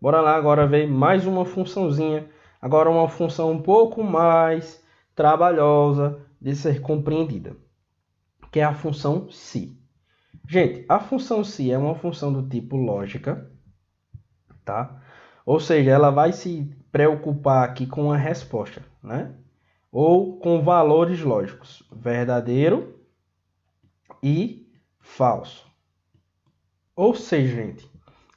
Bora lá agora ver mais uma funçãozinha. Agora uma função um pouco mais trabalhosa de ser compreendida, que é a função se. Gente, a função se é uma função do tipo lógica, tá? Ou seja, ela vai se preocupar aqui com a resposta, né? Ou com valores lógicos, verdadeiro e falso. Ou seja, gente,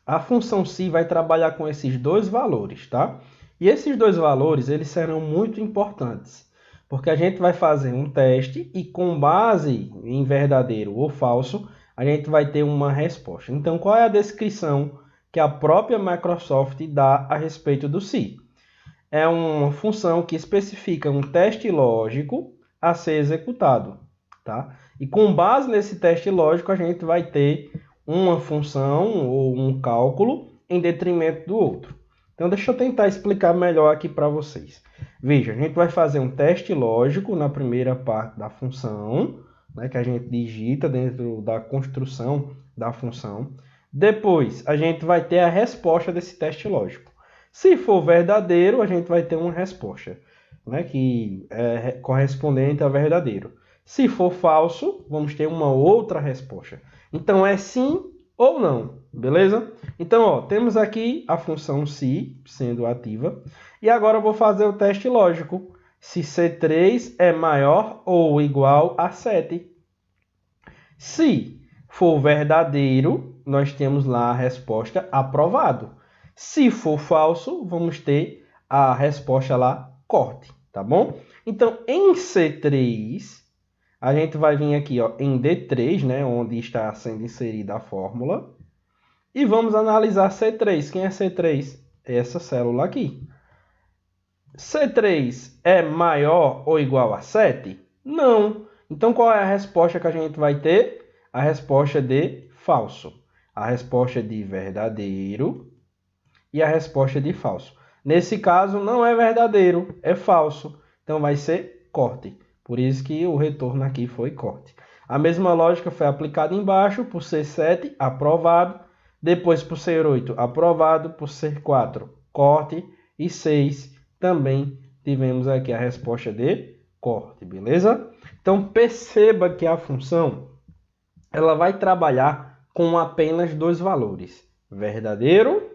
a função se vai trabalhar com esses dois valores, tá? E esses dois valores, eles serão muito importantes, porque a gente vai fazer um teste e com base em verdadeiro ou falso, a gente vai ter uma resposta. Então, qual é a descrição que a própria Microsoft dá a respeito do se? É uma função que especifica um teste lógico a ser executado, tá? E com base nesse teste lógico, a gente vai ter uma função ou um cálculo em detrimento do outro. Então, deixa eu tentar explicar melhor aqui para vocês. Veja, a gente vai fazer um teste lógico na primeira parte da função, né, que a gente digita dentro da construção da função. Depois, a gente vai ter a resposta desse teste lógico. Se for verdadeiro, a gente vai ter uma resposta, né, que é correspondente a verdadeiro. Se for falso, vamos ter uma outra resposta. Então, é sim ou não, beleza? Então, ó, temos aqui a função se sendo ativa. E agora eu vou fazer o teste lógico. Se C3 é maior ou igual a 7. Se for verdadeiro, nós temos lá a resposta aprovado. Se for falso, vamos ter a resposta lá corte, tá bom? Então, em C3, a gente vai vir aqui ó, em D3, né, onde está sendo inserida a fórmula, e vamos analisar C3. Quem é C3? Essa célula aqui. C3 é maior ou igual a 7? Não. Então, qual é a resposta que a gente vai ter? A resposta de falso, a resposta de verdadeiro e a resposta de falso. Nesse caso, não é verdadeiro, é falso. Então, vai ser corte. Por isso que o retorno aqui foi corte. A mesma lógica foi aplicada embaixo, por ser 7, aprovado. Depois, por ser 8, aprovado. Por ser 4, corte. E 6, também tivemos aqui a resposta de corte, beleza? Então, perceba que a função ela vai trabalhar com apenas dois valores, verdadeiro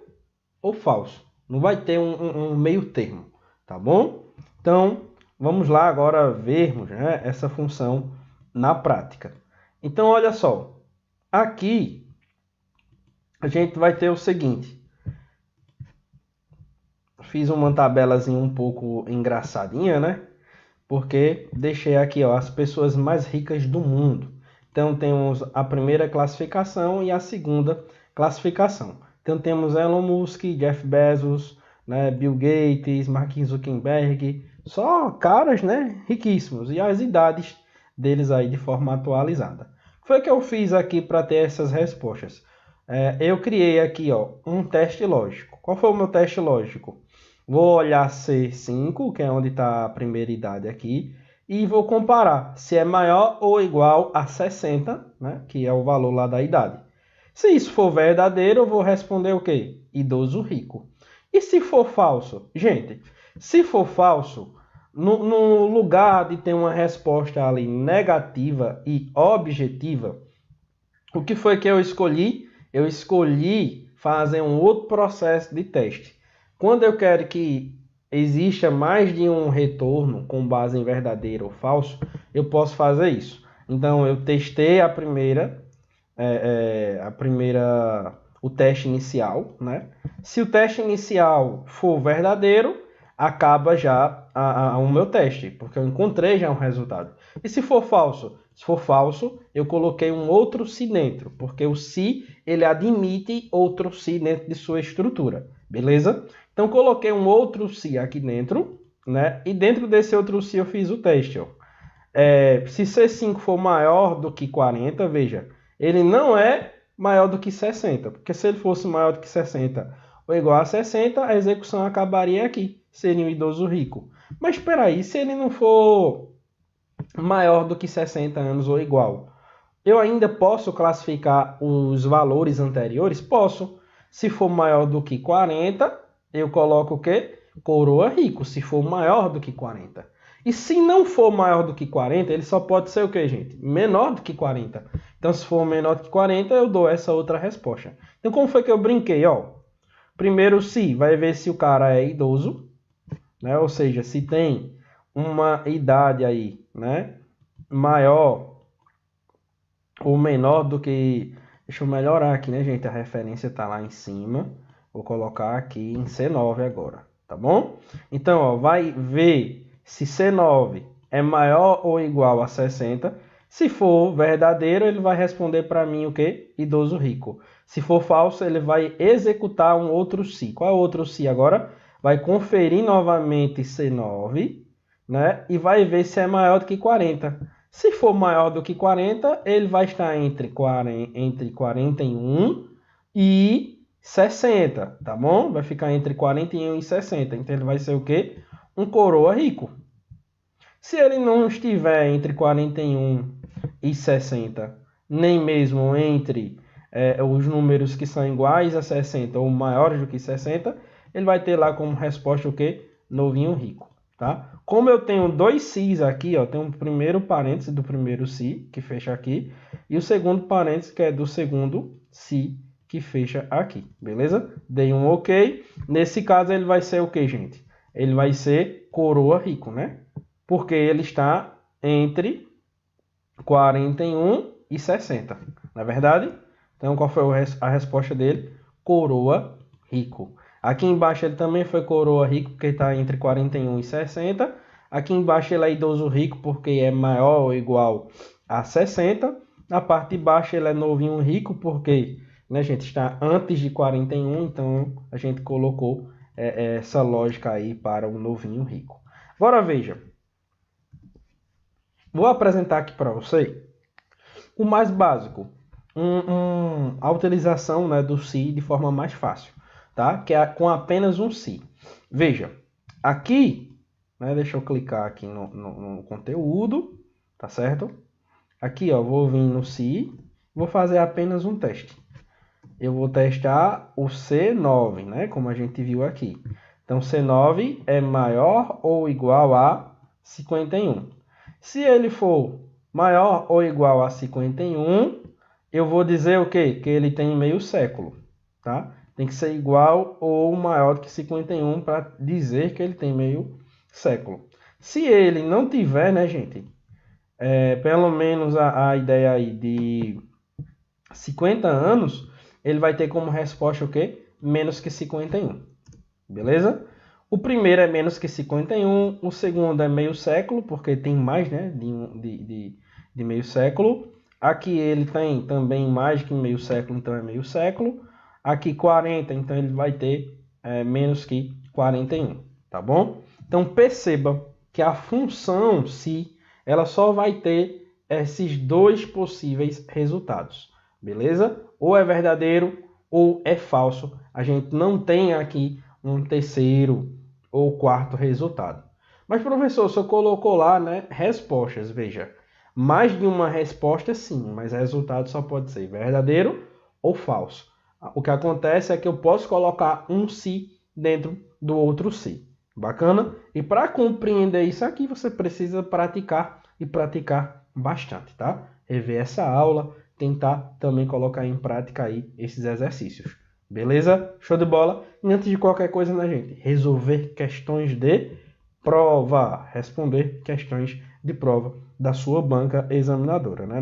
ou falso. Não vai ter um meio termo, tá bom? Então, vamos lá agora vermos, né, essa função na prática. Então, olha só. Aqui, a gente vai ter o seguinte. Fiz uma tabelazinha um pouco engraçadinha, né? Porque deixei aqui ó, as pessoas mais ricas do mundo. Então, temos a primeira classificação e a segunda classificação. Então, temos Elon Musk, Jeff Bezos, né, Bill Gates, Mark Zuckerberg, só caras, né, riquíssimos. E as idades deles aí de forma atualizada. O que foi que eu fiz aqui para ter essas respostas? Eu criei aqui ó, um teste lógico. Qual foi o meu teste lógico? Vou olhar C5, que é onde está a primeira idade aqui, e vou comparar se é maior ou igual a 60, né, que é o valor lá da idade. Se isso for verdadeiro, eu vou responder o quê? Idoso rico. E se for falso? Gente, se for falso, no lugar de ter uma resposta ali negativa e objetiva, o que foi que eu escolhi? Eu escolhi fazer um outro processo de teste. Quando eu quero que exista mais de um retorno com base em verdadeiro ou falso, eu posso fazer isso. Então, eu testei o teste inicial, né? Se o teste inicial for verdadeiro, acaba já o meu teste, porque eu encontrei já um resultado. E se for falso? Se for falso, eu coloquei um outro se dentro, porque o se ele admite outro se dentro de sua estrutura, beleza? Então, coloquei um outro se aqui dentro, né? E dentro desse outro se eu fiz o teste, ó. Se C5 for maior do que 40, veja, ele não é maior do que 60, porque se ele fosse maior do que 60 ou igual a 60, a execução acabaria aqui, seria um idoso rico. Mas espera aí, se ele não for maior do que 60 anos ou igual, eu ainda posso classificar os valores anteriores? Posso. Se for maior do que 40, eu coloco o quê? Coroa rico, se for maior do que 40. E se não for maior do que 40, ele só pode ser o quê, gente? Menor do que 40. Então, se for menor do que 40, eu dou essa outra resposta. Então, como foi que eu brinquei? Ó, primeiro, se vai ver se o cara é idoso, né? Ou seja, se tem uma idade aí, né? Maior ou menor do que... Deixa eu melhorar aqui, né, gente? A referência está lá em cima. Vou colocar aqui em C9 agora, tá bom? Então, ó, vai ver se C9 é maior ou igual a 60. Se for verdadeiro, ele vai responder para mim o quê? Idoso rico. Se for falso, ele vai executar um outro se. Qual é o outro se agora? Vai conferir novamente C9, né? E vai ver se é maior do que 40. Se for maior do que 40, ele vai estar entre 41 e 60, tá bom? Vai ficar entre 41 e 60. Então, ele vai ser o quê? Um coroa rico. Se ele não estiver entre 41 e 60, nem mesmo entre os números que são iguais a 60 ou maiores do que 60, ele vai ter lá como resposta o quê? Novinho rico, tá? Como eu tenho dois Cs aqui, ó, tem o primeiro parêntese do primeiro Si, que fecha aqui, e o segundo parêntese, que é do segundo Si, que fecha aqui, beleza? Dei um OK. Nesse caso, ele vai ser o quê, gente? Ele vai ser coroa rico, né? Porque ele está entre 41 e 60, não é verdade? Então, qual foi a resposta dele? Coroa rico. Aqui embaixo ele também foi coroa rico, porque está entre 41 e 60. Aqui embaixo ele é idoso rico, porque é maior ou igual a 60. Na parte de baixo ele é novinho rico, porque, né, gente, está antes de 41. Então, a gente colocou essa lógica aí para o novinho rico. Agora, veja. Vou apresentar aqui para você o mais básico. A utilização, né, do se de forma mais fácil, tá? Que é com apenas um se. Veja, aqui, né, deixa eu clicar aqui no conteúdo, tá certo? Aqui, ó, vou vir no se, vou fazer apenas um teste. Eu vou testar o C9, né, como a gente viu aqui. Então, C9 é maior ou igual a 51. Se ele for maior ou igual a 51, eu vou dizer o quê? Que ele tem meio século, tá? Tem que ser igual ou maior do que 51 para dizer que ele tem meio século. Se ele não tiver, né, gente, pelo menos a ideia aí de 50 anos, ele vai ter como resposta o quê? Menos que 51, beleza? O primeiro é menos que 51, o segundo é meio século, porque tem mais, né, de meio século. Aqui ele tem também mais que meio século, então é meio século. Aqui 40, então ele vai ter menos que 41, tá bom? Então perceba que a função se, ela só vai ter esses dois possíveis resultados, beleza? Ou é verdadeiro ou é falso. A gente não tem aqui um terceiro ou quarto resultado. Mas, professor, o senhor colocou lá, né, respostas. Veja, mais de uma resposta sim, mas o resultado só pode ser verdadeiro ou falso. O que acontece é que eu posso colocar um se dentro do outro se. Bacana? E para compreender isso aqui, você precisa praticar e praticar bastante, tá? Rever essa aula, tentar também colocar em prática aí esses exercícios. Beleza? Show de bola? E antes de qualquer coisa, né, gente? Resolver questões de prova. Responder questões de prova da sua banca examinadora, né?